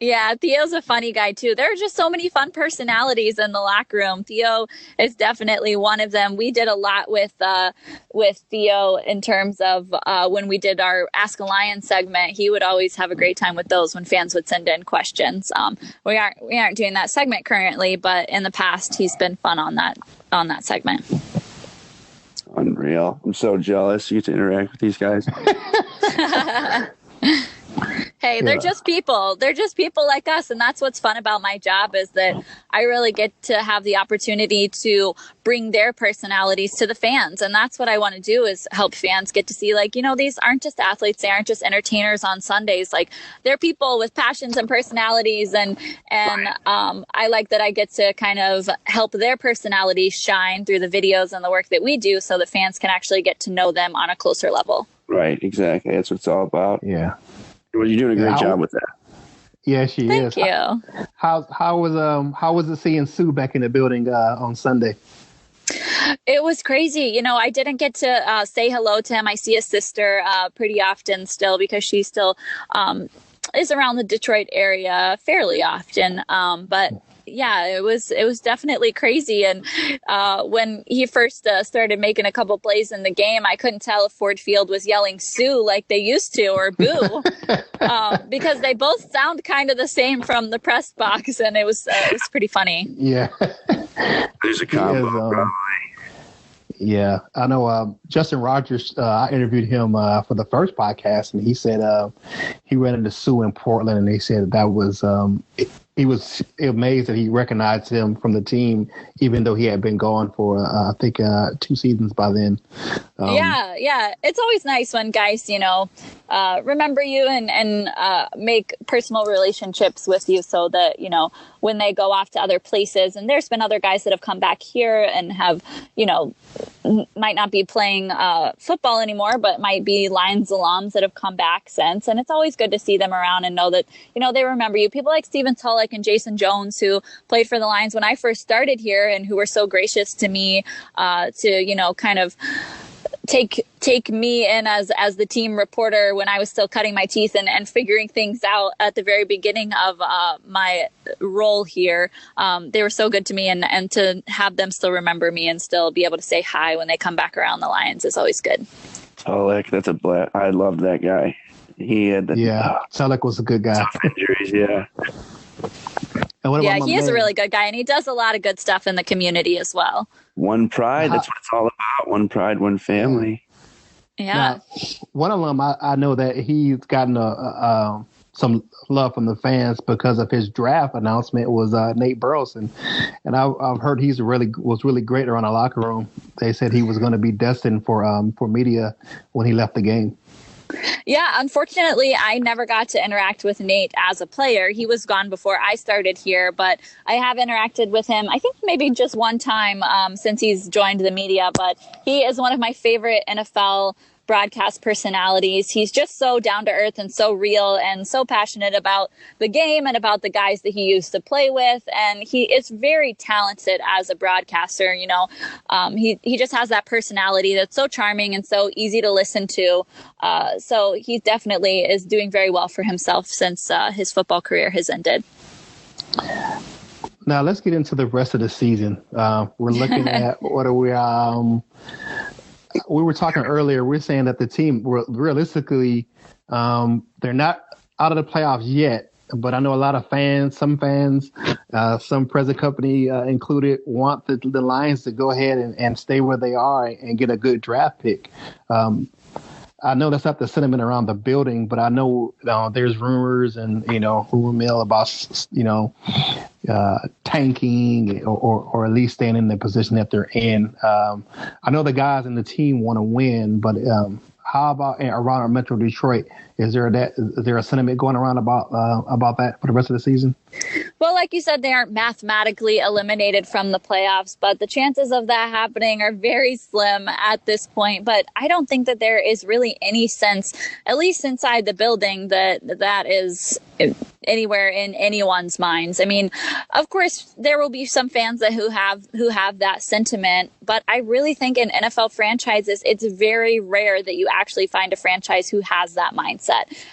Speaker 3: Yeah, Theo's a funny guy too. There are just so many fun personalities in the locker room. Theo is definitely one of them. We did a lot with Theo in terms of when we did our Ask a Lion segment. He would always have a great time with those when fans would send in questions. We aren't doing that segment currently, but in the past he's been fun on that segment.
Speaker 2: Unreal. I'm so jealous you get to interact with these guys.
Speaker 3: Hey, they're just people. They're just people like us. And that's what's fun about my job, is that I really get to have the opportunity to bring their personalities to the fans. And that's what I want to do, is help fans get to see, like, these aren't just athletes. They aren't just entertainers on Sundays. Like, they're people with passions and personalities. And I like that I get to kind of help their personalities shine through the videos and the work that we do, so the fans can actually get to know them on a closer level.
Speaker 2: Right. Exactly. That's what it's all about.
Speaker 1: Yeah.
Speaker 2: Well, you're doing a great job with that.
Speaker 1: Yeah, she is.
Speaker 3: Thank you.
Speaker 1: How was it seeing Sue back in the building on Sunday?
Speaker 3: It was crazy. I didn't get to say hello to him. I see his sister pretty often still, because she still is around the Detroit area fairly often. But yeah, it was definitely crazy. And when he first started making a couple plays in the game, I couldn't tell if Ford Field was yelling "Sue" like they used to, or "Boo," because they both sound kind of the same from the press box, and it was pretty funny.
Speaker 1: Yeah,
Speaker 2: there's a combo.
Speaker 1: Yeah, I know. Justin Rogers, I interviewed him for the first podcast, and he said he ran into Sue in Portland, and they said that was he was amazed that he recognized him from the team, even though he had been gone for I think 2 seasons by then.
Speaker 3: Yeah, it's always nice when guys remember you and make personal relationships with you, so that when they go off to other places. And there's been other guys that have come back here and have might not be playing football anymore, but might be Lions alums that have come back since. And it's always good to see them around and know that, they remember you. People like Stephen Tulloch and Jason Jones, who played for the Lions when I first started here, and who were so gracious to me to, kind of take me in as the team reporter when I was still cutting my teeth and figuring things out at the very beginning of my role here. They were so good to me, and to have them still remember me and still be able to say hi when they come back around the Lions is always good.
Speaker 2: Tulloch, that's a blast. I loved that guy. He had
Speaker 1: Tulloch was a good guy.
Speaker 2: Injuries, yeah.
Speaker 3: He is a really good guy, and he does a lot of good stuff in the community as well.
Speaker 2: One pride, that's what it's all about. One pride, one family.
Speaker 3: Yeah.
Speaker 1: Now, one alum, I know that he's gotten some love from the fans because of his draft announcement was Nate Burleson, and I've heard was really great around the locker room. They said he was going to be destined for media when he left the game.
Speaker 3: Yeah, unfortunately, I never got to interact with Nate as a player. He was gone before I started here, but I have interacted with him, I think maybe just one time since he's joined the media. But he is one of my favorite NFL broadcast personalities. He's just so down to earth and so real and so passionate about the game and about the guys that he used to play with. And he is very talented as a broadcaster. He just has that personality that's so charming and so easy to listen to. So he definitely is doing very well for himself since his football career has ended.
Speaker 1: Now let's get into the rest of the season. We're looking at what are we were talking earlier. We're saying that the team, realistically, they're not out of the playoffs yet. But I know a lot of fans, some present company included, want the Lions to go ahead and stay where they are and get a good draft pick. I know that's not the sentiment around the building, but I know there's rumors and rumor mill about tanking or at least staying in the position that they're in. I know the guys in the team want to win, but how about around Metro Detroit? Is there a sentiment going around about that for the rest of the season?
Speaker 3: Well, like you said, they aren't mathematically eliminated from the playoffs, but the chances of that happening are very slim at this point. But I don't think that there is really any sense, at least inside the building, that is anywhere in anyone's minds. I mean, of course, there will be some fans who have that sentiment, but I really think in NFL franchises, it's very rare that you actually find a franchise who has that mindset.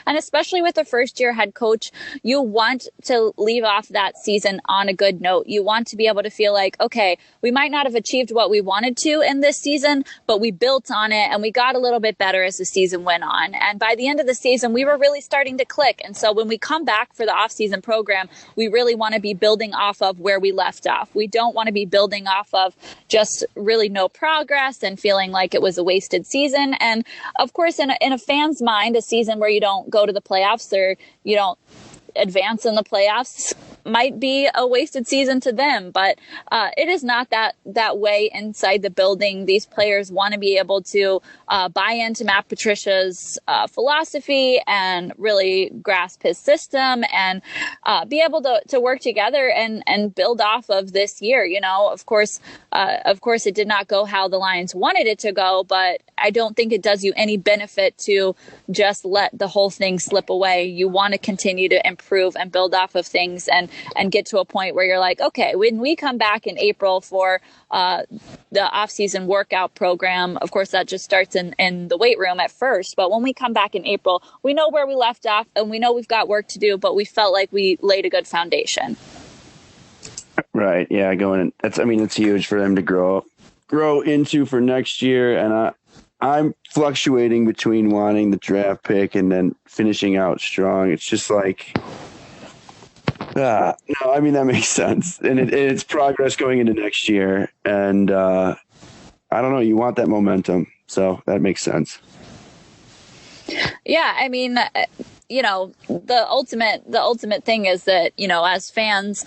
Speaker 3: And especially with a first-year head coach, you want to leave off that season on a good note. You want to be able to feel like, okay, we might not have achieved what we wanted to in this season, but we built on it and we got a little bit better as the season went on. And by the end of the season, we were really starting to click. And so when we come back for for the off-season program, we really want to be building off of where we left off. We don't want to be building off of just really no progress and feeling like it was a wasted season. And of course, in a fan's mind, a season where you don't go to the playoffs or you don't advance in the playoffs might be a wasted season to them, but it is not that way inside the building. These players want to be able to buy into Matt Patricia's philosophy and really grasp his system and be able to work together and build off of this year. You know, of course, it did not go how the Lions wanted it to go, but I don't think it does you any benefit to just let the whole thing slip away. You want to continue to improve and build off of things and get to a point where you're like, okay, when we come back in April for the off-season workout program, of course, that just starts in the weight room at first. But when we come back in April, we know where we left off and we know we've got work to do, but we felt like we laid a good foundation.
Speaker 2: Right. Yeah. It's huge for them to grow into for next year. And I'm fluctuating between wanting the draft pick and then finishing out strong. It's just like, no, I mean, that makes sense. And it's progress going into next year. And I don't know, you want that momentum. So that makes sense.
Speaker 3: Yeah. I mean, you know, the ultimate thing is that, you know, as fans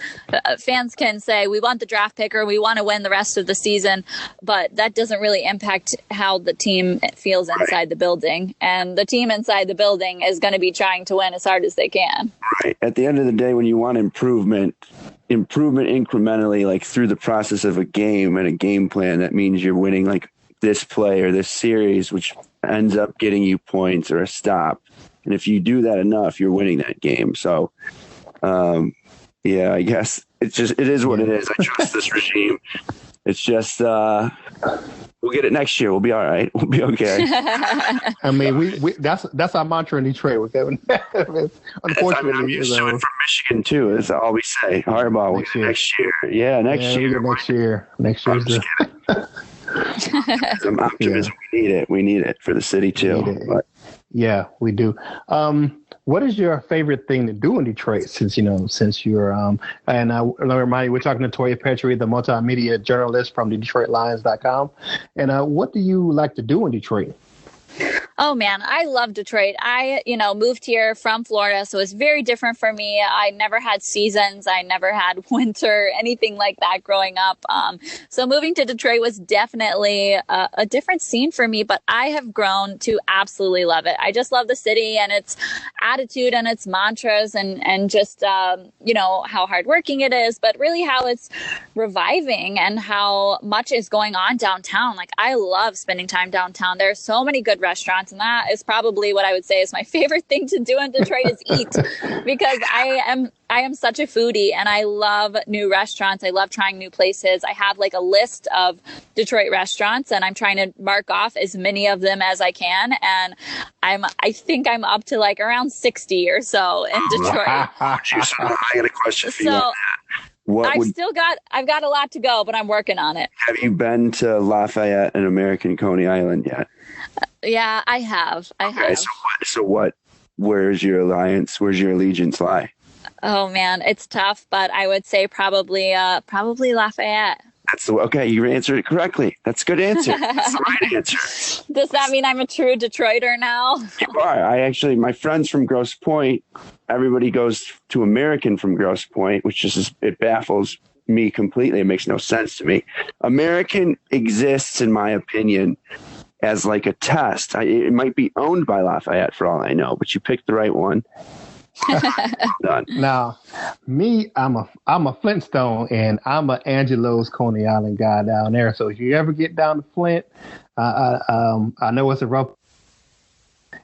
Speaker 3: can say, we want the draft pick or we want to win the rest of the season, but that doesn't really impact how the team feels inside the building. And the team inside the building is going to be trying to win as hard as they can. Right.
Speaker 2: At the end of the day, when you want improvement incrementally, like through the process of a game and a game plan, that means you're winning like this play or this series, which ends up getting you points or a stop. And if you do that enough, you're winning that game. So, yeah, I guess it is what it is. I trust this regime. It's just, we'll get it next year. We'll be all right. We'll be okay.
Speaker 1: I mean, that's our mantra in Detroit. Unfortunately,
Speaker 2: I'm used to it from Michigan too. That's all we say. Harbaugh, we'll get it next year. Yeah, next year.
Speaker 1: Next year. Next year's
Speaker 2: some optimism. Yeah. We need it for the city too. But.
Speaker 1: Yeah, we do. What is your favorite thing to do in Detroit since you're, and I remind you, we're talking to Tori Petry, the multimedia journalist from the DetroitLions.com. And what do you like to do in Detroit?
Speaker 3: Oh, man, I love Detroit. I, moved here from Florida, so it's very different for me. I never had seasons. I never had winter, anything like that growing up. So moving to Detroit was definitely a different scene for me, but I have grown to absolutely love it. I just love the city and its attitude and its mantras and just, how hardworking it is, but really how it's reviving and how much is going on downtown. Like, I love spending time downtown. There are so many good restaurants, and that is probably what I would say is my favorite thing to do in Detroit is eat, because I am such a foodie and I love new restaurants. I love trying new places. I have like a list of Detroit restaurants and I'm trying to mark off as many of them as I can. And I think I'm up to like around 60 or so in Detroit.
Speaker 2: I got a question for you on that.
Speaker 3: I've got a lot to go, but I'm working on it.
Speaker 2: Have you been to Lafayette and American Coney Island yet?
Speaker 3: Yeah, I have.
Speaker 2: So what? Where's your allegiance lie?
Speaker 3: Oh man, it's tough, but I would say probably Lafayette.
Speaker 2: Okay. You answered it correctly. That's a good answer. That's the right answer.
Speaker 3: Does that mean I'm a true Detroiter now?
Speaker 2: You are. My friends from Grosse Pointe, everybody goes to American from Grosse Pointe, which it baffles me completely. It makes no sense to me. American exists, in my opinion, as like a test. It might be owned by Lafayette for all I know, but you picked the right one. Done.
Speaker 1: Now, me, I'm a Flintstone, and I'm a Angelo's Coney Island guy down there. So if you ever get down to Flint, I know it's a rough.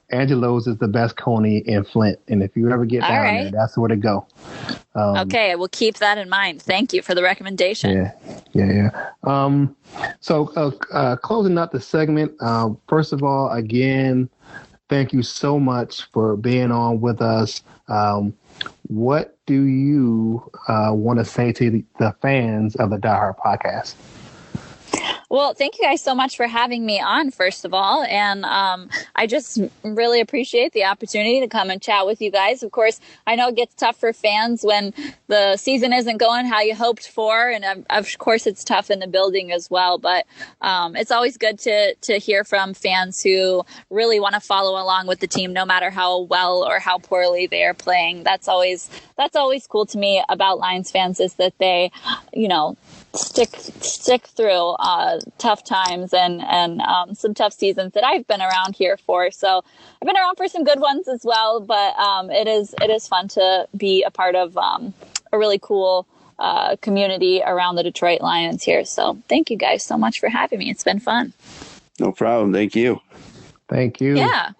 Speaker 1: Angelo's is the best Coney in Flint, and if you ever get down there, that's where to go.
Speaker 3: Okay, we'll keep that in mind. Thank you for the recommendation.
Speaker 1: Yeah. So closing out the segment, first of all, again, thank you so much for being on with us. What do you want to say to the fans of the Die Hard podcast?
Speaker 3: Well, thank you guys so much for having me on, first of all. And I just really appreciate the opportunity to come and chat with you guys. Of course, I know it gets tough for fans when the season isn't going how you hoped for. And of course, it's tough in the building as well. But it's always good to hear from fans who really want to follow along with the team, no matter how well or how poorly they are playing. That's always cool to me about Lions fans, is that they, stick through tough times and some tough seasons that I've been around here for. So I've been around for some good ones as well, but it is fun to be a part of a really cool community around the Detroit Lions here. So thank you guys so much for having me. It's been fun.
Speaker 2: No problem. Thank you.
Speaker 1: Thank you.
Speaker 3: Yeah.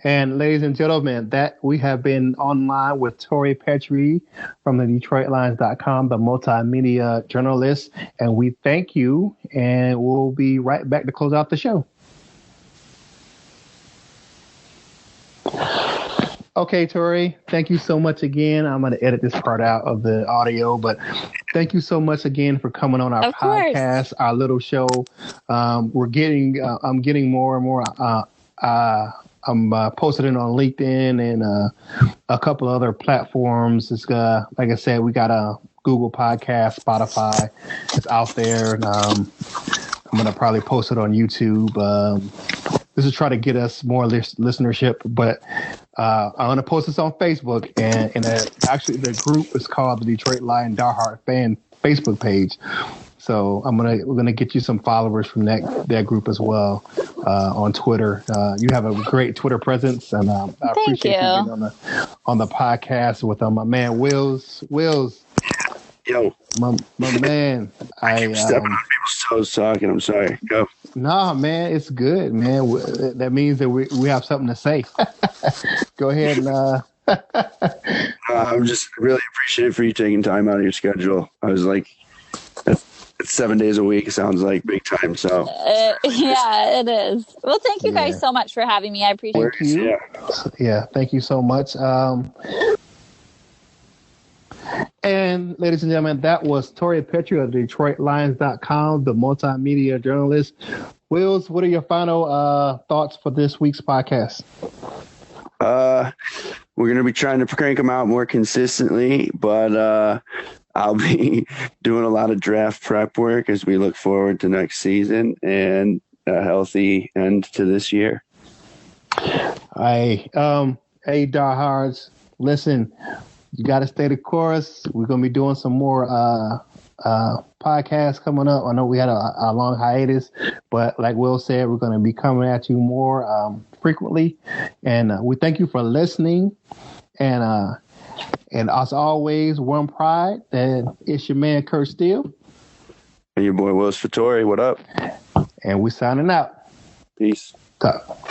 Speaker 1: And ladies and gentlemen, that we have been online with Tori Petry from the DetroitLions.com, the multimedia journalist. And we thank you, and we'll be right back to close out the show. Okay, Tori, thank you so much again. I'm going to edit this part out of the audio, but thank you so much again for coming on our podcast, our little show. I'm getting more and more. I'm posting it on LinkedIn and a couple of other platforms. It's like I said, we got a Google Podcast, Spotify. It's out there. And, I'm going to probably post it on YouTube. This is try to get us more listenership, but I'm going to post this on Facebook. And actually, the group is called the Detroit Lion Diehard Fan Facebook page. So we're gonna get you some followers from that group as well on Twitter. You have a great Twitter presence, and I appreciate you being on the podcast with my man Wills.
Speaker 2: Yo,
Speaker 1: my man.
Speaker 2: I keep stepping on people's toes talking. I'm sorry. Go.
Speaker 1: Nah, man, it's good, man. That means that we have something to say. Go ahead and.
Speaker 2: I'm just really appreciative for you taking time out of your schedule. I was like, it's 7 days a week. It sounds like big time. So
Speaker 3: yeah, it is. Well, thank you guys so much for having me. I appreciate
Speaker 1: it. Yeah, thank you so much. And ladies and gentlemen, that was Tori Petry of DetroitLions.com, the multimedia journalist. Wills, what are your final thoughts for this week's podcast?
Speaker 2: We're going to be trying to crank them out more consistently, but I'll be doing a lot of draft prep work as we look forward to next season and a healthy end to this year.
Speaker 1: Hey, diehards, listen, you got to stay the course. We're going to be doing some more podcasts coming up. I know we had a long hiatus, but like Will said, we're going to be coming at you more frequently. And we thank you for listening. And as always, one pride, that it's your man, Kurt Steele.
Speaker 2: And your boy, Wills Fattori. What up?
Speaker 1: And we're signing out.
Speaker 2: Peace.
Speaker 1: Talk.